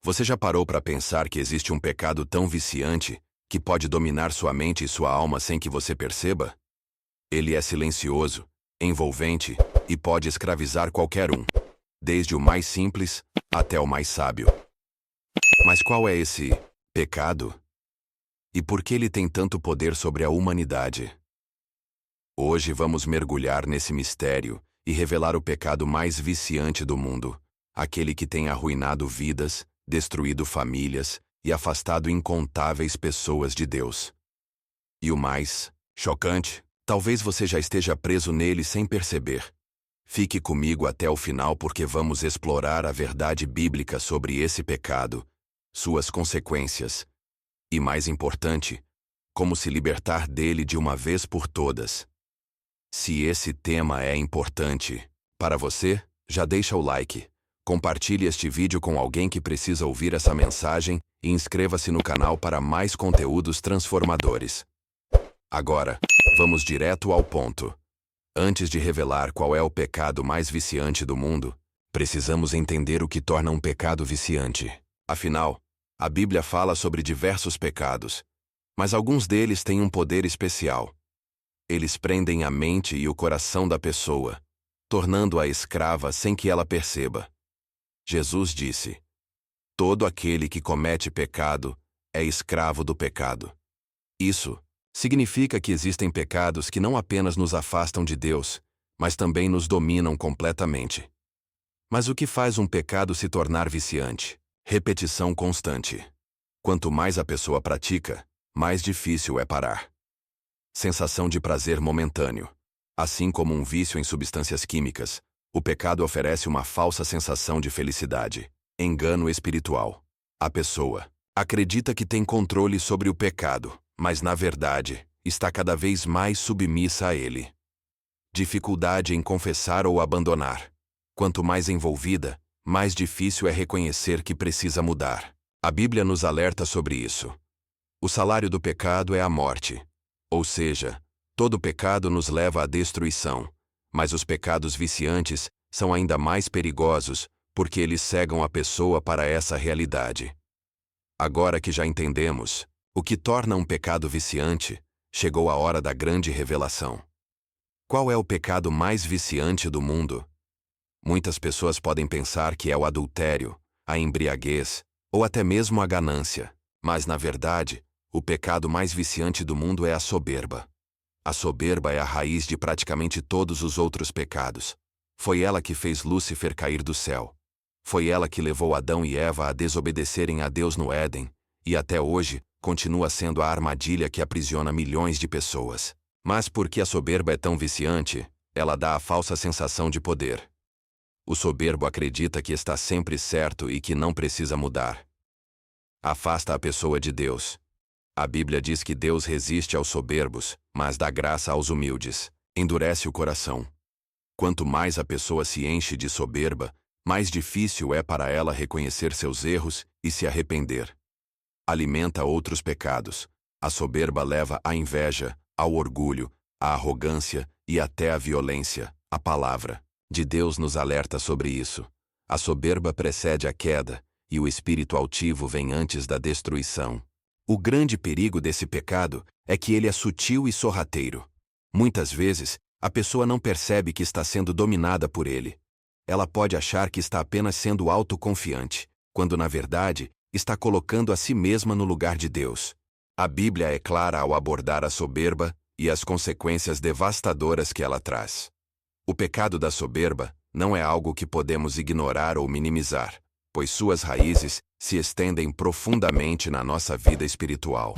Você já parou para pensar que existe um pecado tão viciante que pode dominar sua mente e sua alma sem que você perceba? Ele é silencioso, envolvente e pode escravizar qualquer um, desde o mais simples até o mais sábio. Mas qual é esse pecado? E por que ele tem tanto poder sobre a humanidade? Hoje vamos mergulhar nesse mistério e revelar o pecado mais viciante do mundo, aquele que tem arruinado vidas, destruído famílias e afastado incontáveis pessoas de Deus. E o mais chocante, talvez você já esteja preso nele sem perceber. Fique comigo até o final porque vamos explorar a verdade bíblica sobre esse pecado, suas consequências e, mais importante, como se libertar dele de uma vez por todas. Se esse tema é importante para você, já deixa o like, compartilhe este vídeo com alguém que precisa ouvir essa mensagem e inscreva-se no canal para mais conteúdos transformadores. Agora, vamos direto ao ponto. Antes de revelar qual é o pecado mais viciante do mundo, precisamos entender o que torna um pecado viciante. Afinal, a Bíblia fala sobre diversos pecados, mas alguns deles têm um poder especial. Eles prendem a mente e o coração da pessoa, tornando-a escrava sem que ela perceba. Jesus disse: "Todo aquele que comete pecado é escravo do pecado." Isso significa que existem pecados que não apenas nos afastam de Deus, mas também nos dominam completamente. Mas o que faz um pecado se tornar viciante? Repetição constante. Quanto mais a pessoa pratica, mais difícil é parar. Sensação de prazer momentâneo. Assim como um vício em substâncias químicas, o pecado oferece uma falsa sensação de felicidade. Engano espiritual. A pessoa acredita que tem controle sobre o pecado, mas na verdade, está cada vez mais submissa a ele. Dificuldade em confessar ou abandonar. Quanto mais envolvida, mais difícil é reconhecer que precisa mudar. A Bíblia nos alerta sobre isso. O salário do pecado é a morte. Ou seja, todo pecado nos leva à destruição, mas os pecados viciantes são ainda mais perigosos porque eles cegam a pessoa para essa realidade. Agora que já entendemos o que torna um pecado viciante, chegou a hora da grande revelação. Qual é o pecado mais viciante do mundo? Muitas pessoas podem pensar que é o adultério, a embriaguez ou até mesmo a ganância, mas na verdade, o pecado mais viciante do mundo é a soberba. A soberba é a raiz de praticamente todos os outros pecados. Foi ela que fez Lúcifer cair do céu. Foi ela que levou Adão e Eva a desobedecerem a Deus no Éden, e até hoje continua sendo a armadilha que aprisiona milhões de pessoas. Mas porque a soberba é tão viciante, ela dá a falsa sensação de poder. O soberbo acredita que está sempre certo e que não precisa mudar. Afasta a pessoa de Deus. A Bíblia diz que Deus resiste aos soberbos, mas dá graça aos humildes. Endurece o coração. Quanto mais a pessoa se enche de soberba, mais difícil é para ela reconhecer seus erros e se arrepender. Alimenta outros pecados. A soberba leva à inveja, ao orgulho, à arrogância e até à violência. A palavra de Deus nos alerta sobre isso. A soberba precede a queda, e o espírito altivo vem antes da destruição. O grande perigo desse pecado é que ele é sutil e sorrateiro. Muitas vezes, a pessoa não percebe que está sendo dominada por ele. Ela pode achar que está apenas sendo autoconfiante, quando na verdade está colocando a si mesma no lugar de Deus. A Bíblia é clara ao abordar a soberba e as consequências devastadoras que ela traz. O pecado da soberba não é algo que podemos ignorar ou minimizar, pois suas raízes se estendem profundamente na nossa vida espiritual.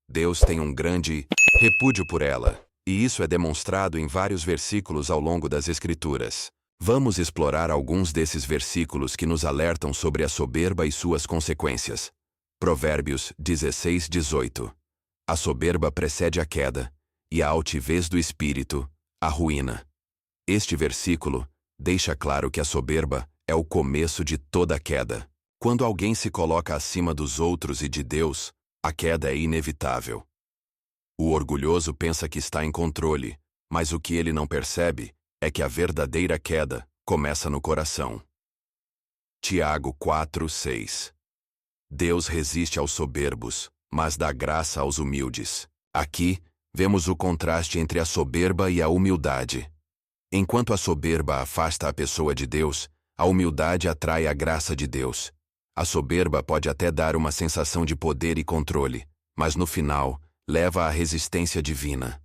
Deus tem um grande repúdio por ela, e isso é demonstrado em vários versículos ao longo das Escrituras. Vamos explorar alguns desses versículos que nos alertam sobre a soberba e suas consequências. Provérbios 16:18. A soberba precede a queda, e a altivez do espírito, a ruína. Este versículo deixa claro que a soberba é o começo de toda queda. Quando alguém se coloca acima dos outros e de Deus, a queda é inevitável. O orgulhoso pensa que está em controle, mas o que ele não percebe é que a verdadeira queda começa no coração. Tiago 4:6. Deus resiste aos soberbos, mas dá graça aos humildes. Aqui, vemos o contraste entre a soberba e a humildade. Enquanto a soberba afasta a pessoa de Deus, a humildade atrai a graça de Deus. A soberba pode até dar uma sensação de poder e controle, mas no final, leva à resistência divina.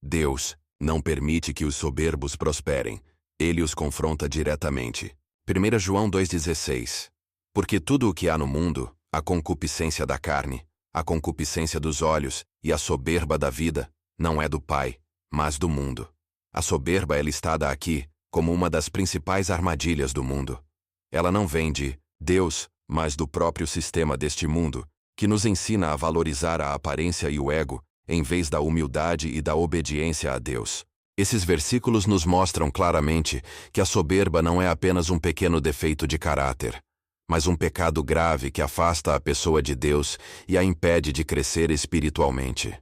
Deus não permite que os soberbos prosperem. Ele os confronta diretamente. 1 João 2,16. Porque tudo o que há no mundo, a concupiscência da carne, a concupiscência dos olhos e a soberba da vida, não é do Pai, mas do mundo. A soberba é listada aqui como uma das principais armadilhas do mundo. Ela não vem de Deus, mas do próprio sistema deste mundo, que nos ensina a valorizar a aparência e o ego, em vez da humildade e da obediência a Deus. Esses versículos nos mostram claramente que a soberba não é apenas um pequeno defeito de caráter, mas um pecado grave que afasta a pessoa de Deus e a impede de crescer espiritualmente.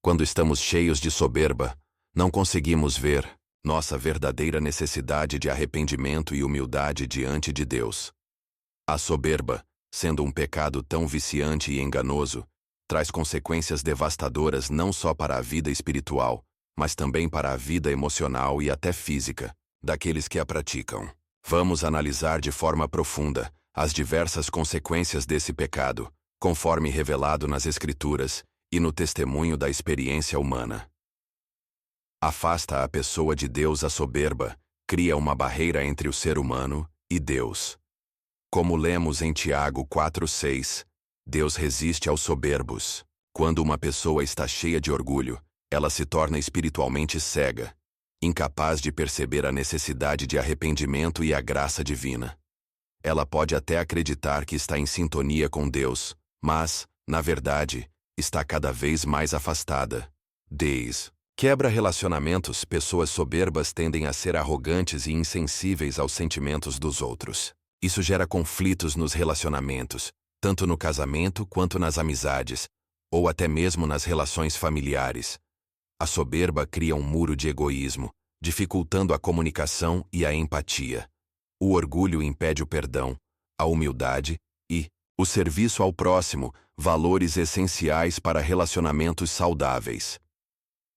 Quando estamos cheios de soberba, não conseguimos ver nossa verdadeira necessidade de arrependimento e humildade diante de Deus. A soberba, sendo um pecado tão viciante e enganoso, traz consequências devastadoras não só para a vida espiritual, mas também para a vida emocional e até física daqueles que a praticam. Vamos analisar de forma profunda as diversas consequências desse pecado, conforme revelado nas Escrituras e no testemunho da experiência humana. Afasta a pessoa de Deus a soberba, cria uma barreira entre o ser humano e Deus. Como lemos em Tiago 4,6, Deus resiste aos soberbos. Quando uma pessoa está cheia de orgulho, ela se torna espiritualmente cega, incapaz de perceber a necessidade de arrependimento e a graça divina. Ela pode até acreditar que está em sintonia com Deus, mas, na verdade, está cada vez mais afastada. Quebra relacionamentos. Pessoas soberbas tendem a ser arrogantes e insensíveis aos sentimentos dos outros. Isso gera conflitos nos relacionamentos, tanto no casamento quanto nas amizades, ou até mesmo nas relações familiares. A soberba cria um muro de egoísmo, dificultando a comunicação e a empatia. O orgulho impede o perdão, a humildade e o serviço ao próximo, valores essenciais para relacionamentos saudáveis.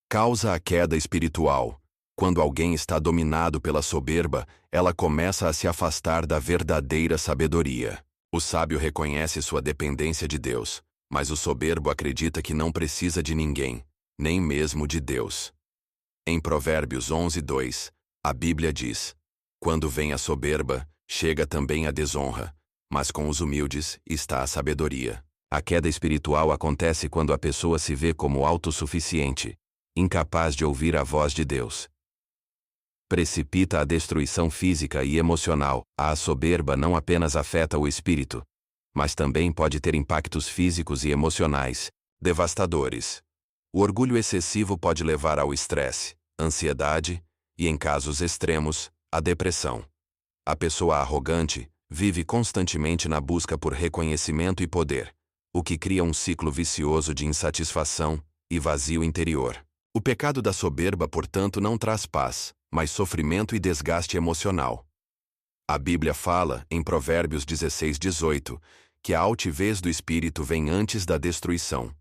Causa a queda espiritual. Quando alguém está dominado pela soberba, ela começa a se afastar da verdadeira sabedoria. O sábio reconhece sua dependência de Deus, mas o soberbo acredita que não precisa de ninguém, nem mesmo de Deus. Em Provérbios 11:2, a Bíblia diz: Quando vem a soberba, chega também a desonra, mas com os humildes está a sabedoria. A queda espiritual acontece quando a pessoa se vê como autossuficiente, incapaz de ouvir a voz de Deus. Precipita a destruição física e emocional. A soberba não apenas afeta o espírito, mas também pode ter impactos físicos e emocionais devastadores. O orgulho excessivo pode levar ao estresse, ansiedade e, em casos extremos, à depressão. A pessoa arrogante vive constantemente na busca por reconhecimento e poder, o que cria um ciclo vicioso de insatisfação e vazio interior. O pecado da soberba, portanto, não traz paz, mas sofrimento e desgaste emocional. A Bíblia fala, em Provérbios 16:18, que a altivez do espírito vem antes da destruição.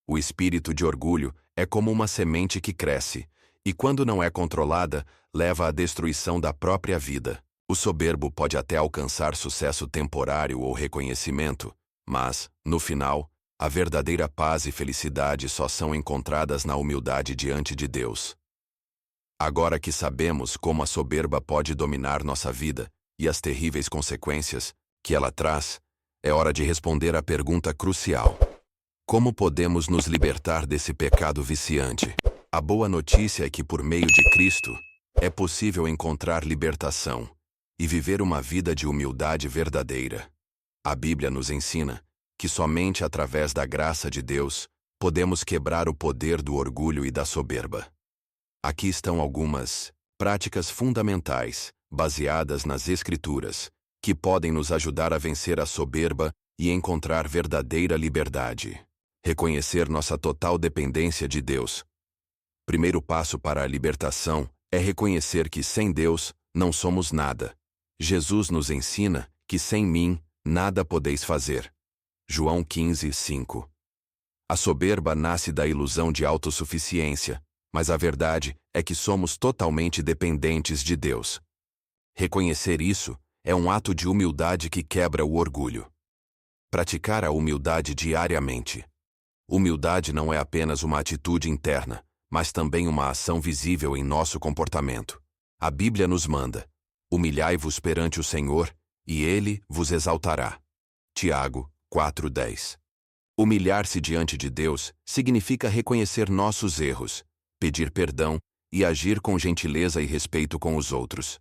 O espírito de orgulho é como uma semente que cresce, e quando não é controlada, leva à destruição da própria vida. O soberbo pode até alcançar sucesso temporário ou reconhecimento, mas, no final, a verdadeira paz e felicidade só são encontradas na humildade diante de Deus. Agora que sabemos como a soberba pode dominar nossa vida e as terríveis consequências que ela traz, é hora de responder à pergunta crucial: como podemos nos libertar desse pecado viciante? A boa notícia é que, por meio de Cristo, é possível encontrar libertação e viver uma vida de humildade verdadeira. A Bíblia nos ensina que somente através da graça de Deus podemos quebrar o poder do orgulho e da soberba. Aqui estão algumas práticas fundamentais, baseadas nas Escrituras, que podem nos ajudar a vencer a soberba e encontrar verdadeira liberdade. Reconhecer nossa total dependência de Deus. Primeiro passo para a libertação é reconhecer que sem Deus não somos nada. Jesus nos ensina que sem mim nada podeis fazer. João 15:5. A soberba nasce da ilusão de autossuficiência, mas a verdade é que somos totalmente dependentes de Deus. Reconhecer isso é um ato de humildade que quebra o orgulho. Praticar a humildade diariamente. Humildade não é apenas uma atitude interna, mas também uma ação visível em nosso comportamento. A Bíblia nos manda: humilhai-vos perante o Senhor, e Ele vos exaltará. Tiago 4:10. Humilhar-se diante de Deus significa reconhecer nossos erros, pedir perdão e agir com gentileza e respeito com os outros.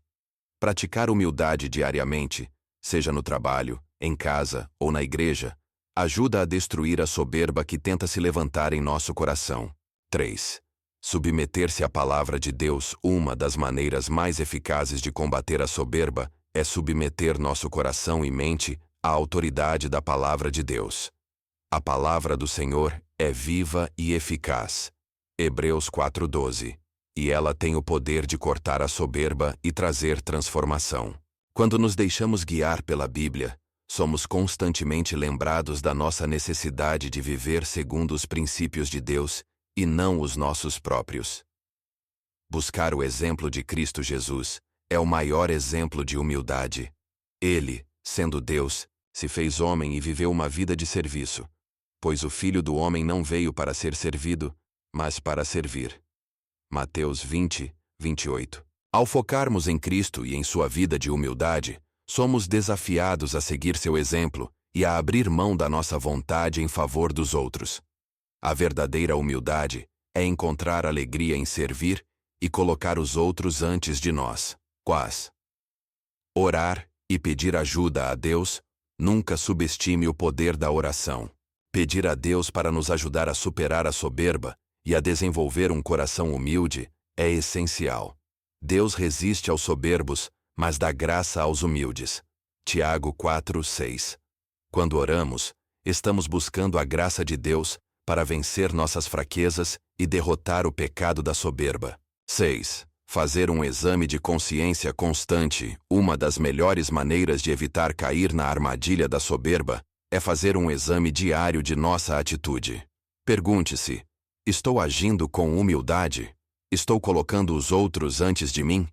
Praticar humildade diariamente, seja no trabalho, em casa ou na igreja, ajuda a destruir a soberba que tenta se levantar em nosso coração. 3. Submeter-se à palavra de Deus. Uma das maneiras mais eficazes de combater a soberba é submeter nosso coração e mente à autoridade da palavra de Deus. A palavra do Senhor é viva e eficaz. Hebreus 4:12. E ela tem o poder de cortar a soberba e trazer transformação. Quando nos deixamos guiar pela Bíblia, somos constantemente lembrados da nossa necessidade de viver segundo os princípios de Deus e não os nossos próprios. Buscar o exemplo de Cristo Jesus é o maior exemplo de humildade. Ele, sendo Deus, se fez homem e viveu uma vida de serviço, pois o Filho do Homem não veio para ser servido, mas para servir. Mateus 20:28. Ao focarmos em Cristo e em sua vida de humildade, somos desafiados a seguir seu exemplo e a abrir mão da nossa vontade em favor dos outros. A verdadeira humildade é encontrar alegria em servir e colocar os outros antes de nós. Quais? Orar e pedir ajuda a Deus. Nunca subestime o poder da oração. Pedir a Deus para nos ajudar a superar a soberba e a desenvolver um coração humilde é essencial. Deus resiste aos soberbos, mas dá graça aos humildes. Tiago 4:6. Quando oramos, estamos buscando a graça de Deus para vencer nossas fraquezas e derrotar o pecado da soberba. 6. Fazer um exame de consciência constante. Uma das melhores maneiras de evitar cair na armadilha da soberba é fazer um exame diário de nossa atitude. Pergunte-se: estou agindo com humildade? Estou colocando os outros antes de mim?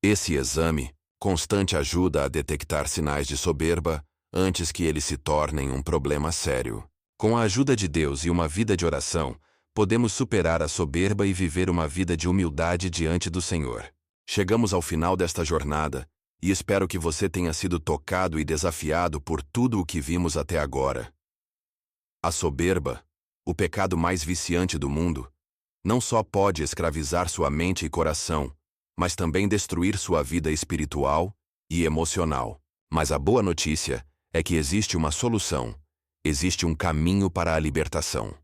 Esse exame constante ajuda a detectar sinais de soberba antes que eles se tornem um problema sério. Com a ajuda de Deus e uma vida de oração, podemos superar a soberba e viver uma vida de humildade diante do Senhor. Chegamos ao final desta jornada e espero que você tenha sido tocado e desafiado por tudo o que vimos até agora. A soberba, o pecado mais viciante do mundo, não só pode escravizar sua mente e coração, mas também destruir sua vida espiritual e emocional. Mas a boa notícia é que existe uma solução, existe um caminho para a libertação.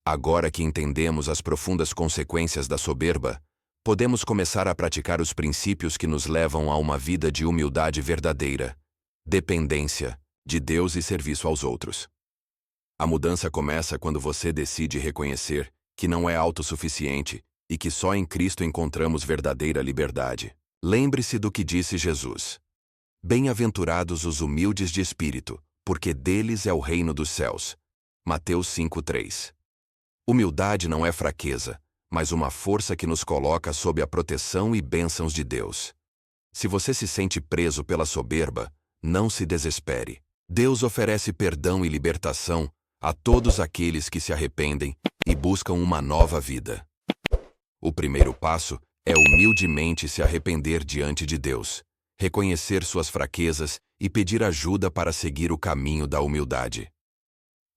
Agora que entendemos as profundas consequências da soberba, podemos começar a praticar os princípios que nos levam a uma vida de humildade verdadeira, dependência de Deus e serviço aos outros. A mudança começa quando você decide reconhecer que não é autossuficiente e que só em Cristo encontramos verdadeira liberdade. Lembre-se do que disse Jesus: bem-aventurados os humildes de espírito, porque deles é o reino dos céus. Mateus 5:3. Humildade não é fraqueza, mas uma força que nos coloca sob a proteção e bênçãos de Deus. Se você se sente preso pela soberba, não se desespere. Deus oferece perdão e libertação a todos aqueles que se arrependem e buscam uma nova vida. O primeiro passo é humildemente se arrepender diante de Deus, reconhecer suas fraquezas e pedir ajuda para seguir o caminho da humildade.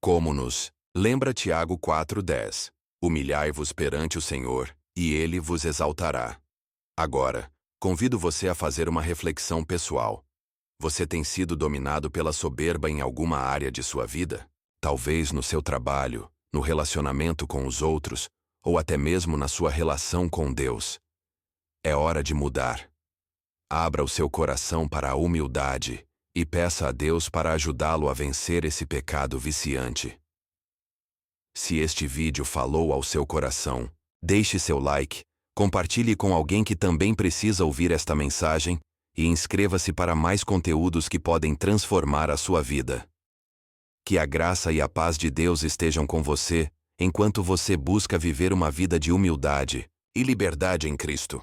Como nos lembra Tiago 4:10, humilhai-vos perante o Senhor, e Ele vos exaltará. Agora, convido você a fazer uma reflexão pessoal. Você tem sido dominado pela soberba em alguma área de sua vida? Talvez no seu trabalho, no relacionamento com os outros, ou até mesmo na sua relação com Deus. É hora de mudar. Abra o seu coração para a humildade e peça a Deus para ajudá-lo a vencer esse pecado viciante. Se este vídeo falou ao seu coração, deixe seu like, compartilhe com alguém que também precisa ouvir esta mensagem e inscreva-se para mais conteúdos que podem transformar a sua vida. Que a graça e a paz de Deus estejam com você, enquanto você busca viver uma vida de humildade e liberdade em Cristo.